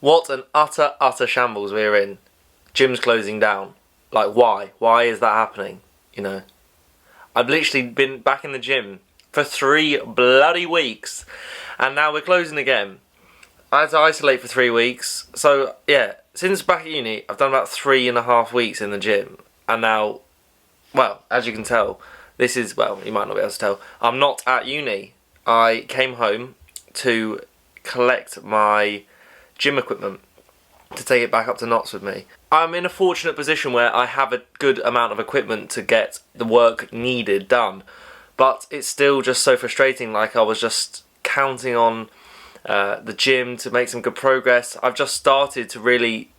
What an utter shambles we're in. Gym's closing down. Like, why? Why is that happening? You know, I've literally been back in the gym for 3 bloody weeks, and now we're closing again. I had to isolate for 3 weeks. So yeah, since back at uni, I've done about 3.5 weeks in the gym, and now, well, as you can tell, this is, well, you might not be able to tell, I'm not at uni. I came home to collect my gym equipment to take it back up to Notts with me. I'm in a fortunate position where I have a good amount of equipment to get the work needed done, but it's still just so frustrating. Like, I was just counting on the gym to make some good progress. I've just started to really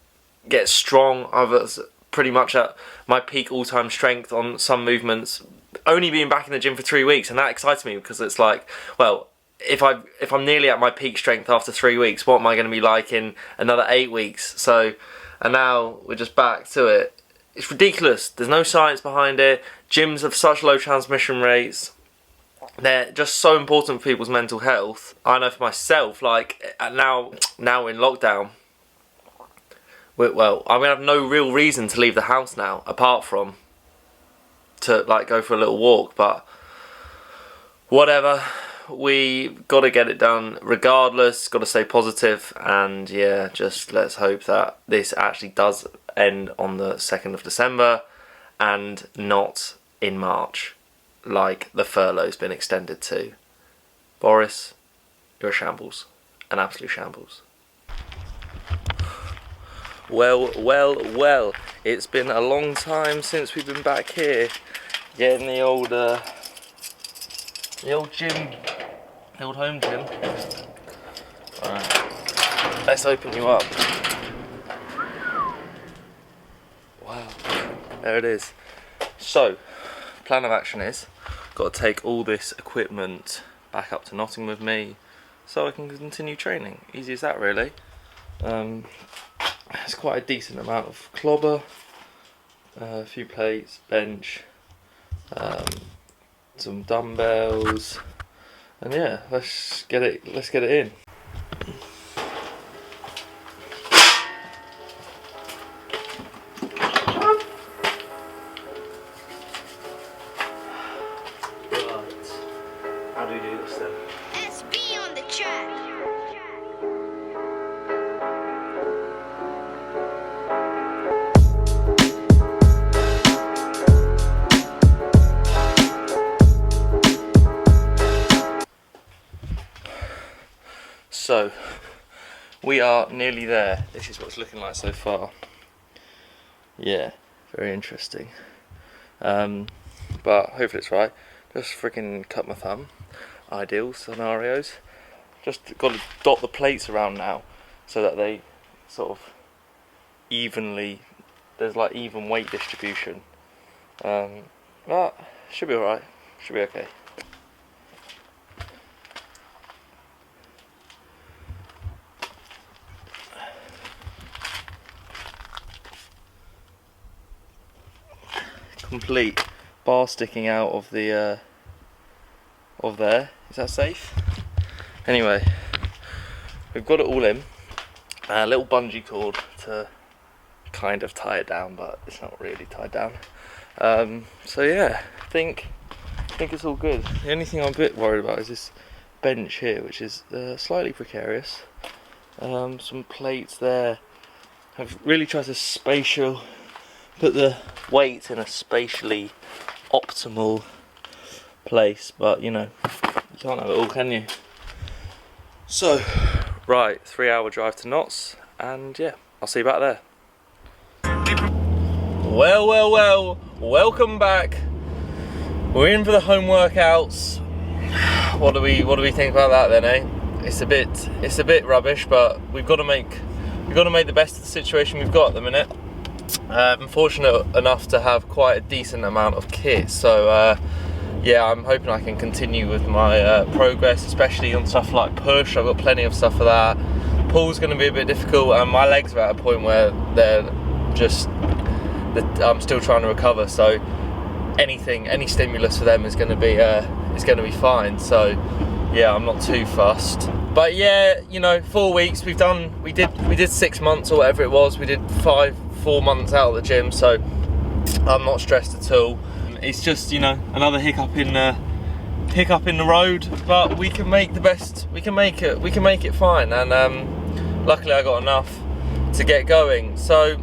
get strong. I was pretty much at my peak all-time strength on some movements, only being back in the gym for 3 weeks, and that excites me because it's like, well, if I'm nearly at my peak strength after 3 weeks, what am I going to be like in another 8 weeks? So, and now we're just back to it. It's ridiculous. There's no science behind it. Gyms have such low transmission rates. They're just so important for people's mental health. I know for myself, like, now in lockdown, well, I'm going to have no real reason to leave the house now, apart from to, like, go for a little walk, but whatever. We got to get it done regardless, got to stay positive, and yeah, just let's hope that this actually does end on the 2nd of December and not in March, like the furlough's been extended to. Boris, you're a shambles, an absolute shambles. Well, it's been a long time since we've been back here, getting the old gym, the old home gym. Alright, let's open you up. Wow, there it is. So, plan of action is, got to take all this equipment back up to Nottingham with me so I can continue training. Easy as that, really. It's quite a decent amount of clobber, a few plates, bench, some dumbbells, and yeah, let's get it in. Right, how do we do this then? SB on the track. So, we are nearly there. This is what it's looking like so far. Yeah, very interesting. But hopefully it's right. Just freaking cut my thumb. Ideal scenarios. Just got to dot the plates around now so that they sort of evenly, there's like even weight distribution. But should be alright. Should be okay. Complete bar sticking out of the of there. Is that safe? Anyway, we've got it all in. A little bungee cord to kind of tie it down, but it's not really tied down. So yeah, I think it's all good. The only thing I'm a bit worried about is this bench here, which is slightly precarious. Some plates there. I've really tried to put the weight in a spatially optimal place, but you know, you can't have it all, can you? So, right, 3-hour drive to Notts, and yeah, I'll see you back there. Well, welcome back. We're in for the home workouts. What do we think about that then, eh? It's a bit rubbish, but we've got to make the best of the situation we've got at the minute. I'm fortunate enough to have quite a decent amount of kit, so yeah, I'm hoping I can continue with my progress, especially on stuff like push. I've got plenty of stuff for that. Pull's going to be a bit difficult, and my legs are at a point where I'm still trying to recover. So any stimulus for them is going to be fine. So yeah, I'm not too fussed. But yeah, you know, 4 weeks we did 6 months or whatever it was. We did 4 months out of the gym, so I'm not stressed at all. It's just, you know, another hiccup in the road, but we can make the best. We can make it fine. And luckily, I got enough to get going. So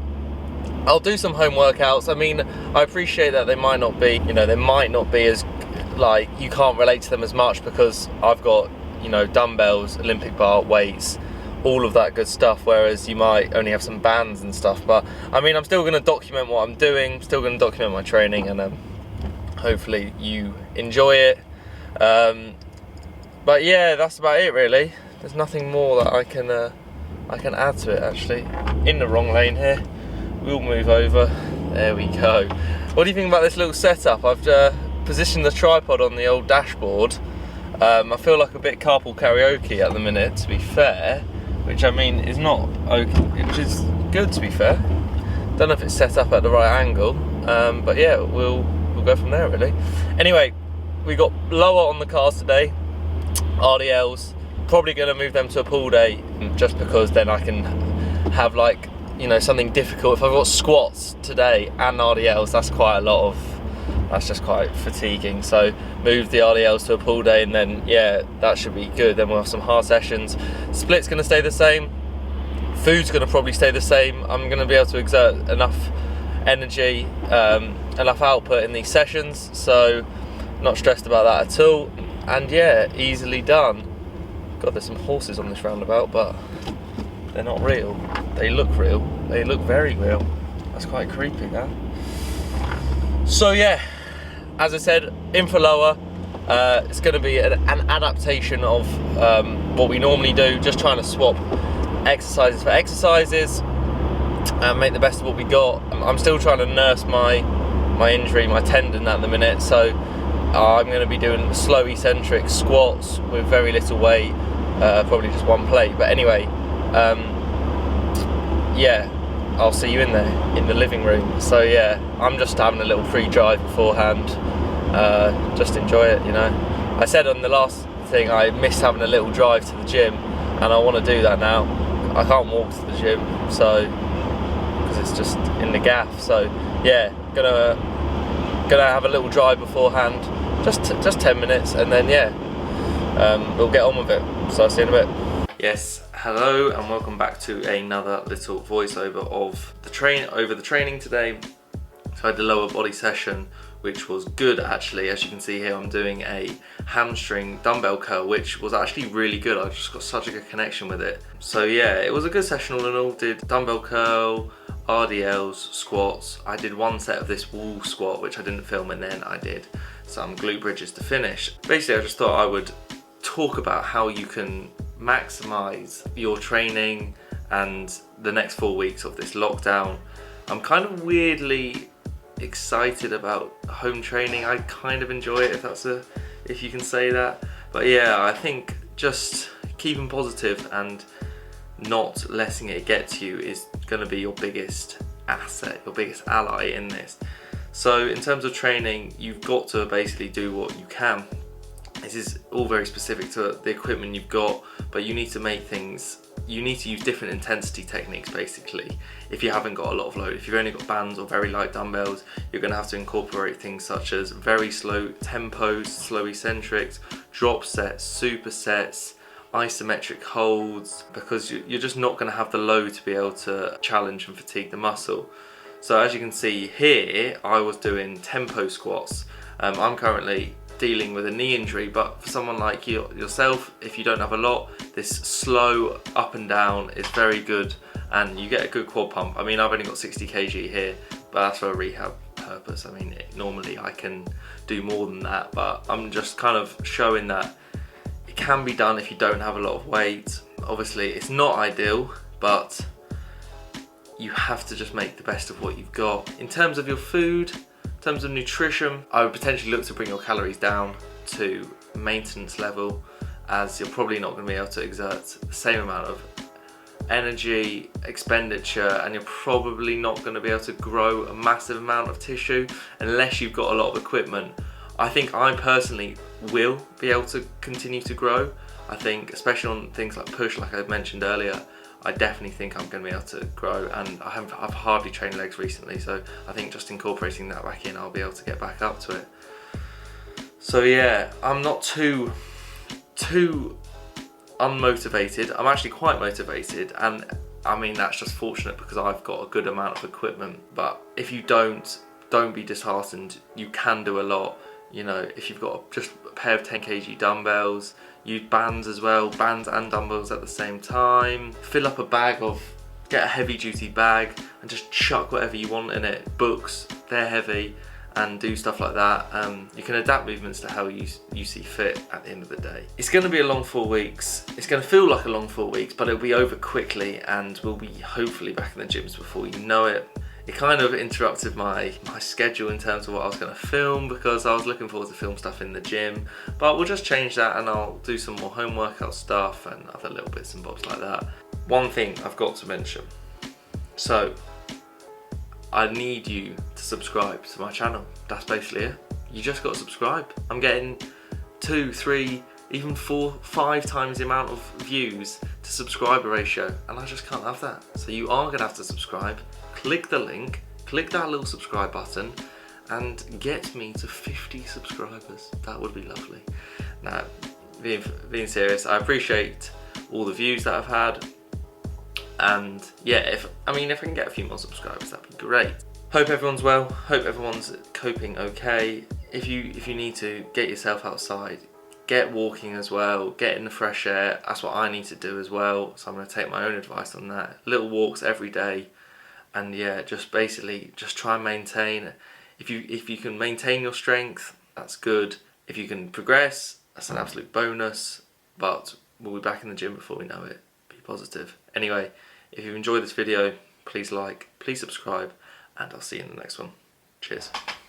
I'll do some home workouts. I mean, I appreciate that they might not be, you know, they might not be as, like, you can't relate to them as much because I've got, you know, dumbbells, Olympic bar, weights, all of that good stuff, whereas you might only have some bands and stuff. But I mean, I'm still going to document what I'm doing, still going to document my training, and hopefully you enjoy it. But yeah, that's about it really. There's nothing more that I can add to it. Actually, in the wrong lane here. We'll move over. There we go. What do you think about this little setup? I've positioned the tripod on the old dashboard. I feel like a bit carpool karaoke at the minute, to be fair, which I mean is not okay, which is good, to be fair. Don't know if it's set up at the right angle, but yeah, we'll go from there really. Anyway, we got lower on the cars today, RDLs. Probably going to move them to a pull day, just because then I can have, like, you know, something difficult. If I've got squats today and RDLs, that's just quite fatiguing. So move the RDLs to a pull day, and then yeah, that should be good. Then we'll have some hard sessions. Split's going to stay the same. Food's going to probably stay the same. I'm going to be able to exert enough energy, enough output in these sessions, so not stressed about that at all. And yeah, easily done. God, there's some horses on this roundabout, but they're not real. They look real. They look very real. That's quite creepy, that. So yeah, as I said, in for lower. It's going to be an adaptation of what we normally do, just trying to swap exercises for exercises and make the best of what we got. I'm still trying to nurse my injury, my tendon at the minute, so I'm going to be doing slow eccentric squats with very little weight, probably just one plate. But anyway, yeah, I'll see you in there, in the living room. So yeah, I'm just having a little free drive beforehand, just enjoy it, you know. I said on the last thing I miss having a little drive to the gym, and I want to do that now. I can't walk to the gym, so, because it's just in the gaff. So yeah, gonna have a little drive beforehand, just 10 minutes, and then yeah, we'll get on with it. So I'll see you in a bit. Yes, hello and welcome back to another little voiceover of the training today. So I had the lower body session, which was good actually. As you can see here, I'm doing a hamstring dumbbell curl, which was actually really good. I just got such a good connection with it. So yeah, it was a good session all in all. Did dumbbell curl, RDLs, squats. I did one set of this wall squat, which I didn't film, and then I did some glute bridges to finish. Basically, I just thought I would talk about how you can maximize your training and the next 4 weeks of this lockdown. I'm kind of weirdly excited about home training. I kind of enjoy it, if you can say that. But yeah, I think just keeping positive and not letting it get to you is going to be your biggest asset, your biggest ally in this. So in terms of training, you've got to basically do what you can. This is all very specific to the equipment you've got, but you need to make things, you need to use different intensity techniques basically. If you haven't got a lot of load, if you've only got bands or very light dumbbells, you're going to have to incorporate things such as very slow tempos, slow eccentrics, drop sets, supersets, isometric holds, because you're just not going to have the load to be able to challenge and fatigue the muscle. So as you can see here, I was doing tempo squats. I'm currently dealing with a knee injury, but for someone like yourself, if you don't have a lot, this slow up and down is very good, and you get a good quad pump. I mean, I've only got 60 kg here, but that's for a rehab purpose. I mean, normally I can do more than that, but I'm just kind of showing that it can be done if you don't have a lot of weight. Obviously, it's not ideal, but you have to just make the best of what you've got. In terms of your food, in terms of nutrition, I would potentially look to bring your calories down to maintenance level, as you're probably not going to be able to exert the same amount of energy expenditure, and you're probably not going to be able to grow a massive amount of tissue unless you've got a lot of equipment. I think I personally will be able to continue to grow. I think, especially on things like push, like I mentioned earlier, I definitely think I'm going to be able to grow, and I've hardly trained legs recently, so I think just incorporating that back in, I'll be able to get back up to it. So yeah, I'm not too unmotivated. I'm actually quite motivated, and I mean that's just fortunate because I've got a good amount of equipment. But if you don't be disheartened. You can do a lot. You know, if you've got just a pair of 10 kg dumbbells, use bands as well, bands and dumbbells at the same time. Fill up a bag get a heavy duty bag and just chuck whatever you want in it. Books, they're heavy, and do stuff like that. You can adapt movements to how you see fit at the end of the day. It's going to be a long 4 weeks. It's going to feel like a long 4 weeks, but it'll be over quickly, and we'll be hopefully back in the gyms before you know it. It kind of interrupted my schedule in terms of what I was going to film, because I was looking forward to film stuff in the gym, but we'll just change that and I'll do some more home workout stuff and other little bits and bobs like that. One thing I've got to mention. So, I need you to subscribe to my channel. That's basically it. You just got to subscribe. I'm getting 2, 3, even 4, 5 times the amount of views to subscriber ratio, and I just can't have that. So you are going to have to subscribe. Click the link, click that little subscribe button, and get me to 50 subscribers. That would be lovely. Now, being serious, I appreciate all the views that I've had, and yeah, if I can get a few more subscribers, that'd be great. Hope everyone's well. Hope everyone's coping okay. If you need to, get yourself outside. Get walking as well, get in the fresh air. That's what I need to do as well, so I'm going to take my own advice on that. Little walks every day, and yeah, just basically just try and maintain. If you can maintain your strength, that's good. If you can progress, that's an absolute bonus, but we'll be back in the gym before we know it. Be positive. Anyway, if you've enjoyed this video, please like, please subscribe, and I'll see you in the next one. Cheers.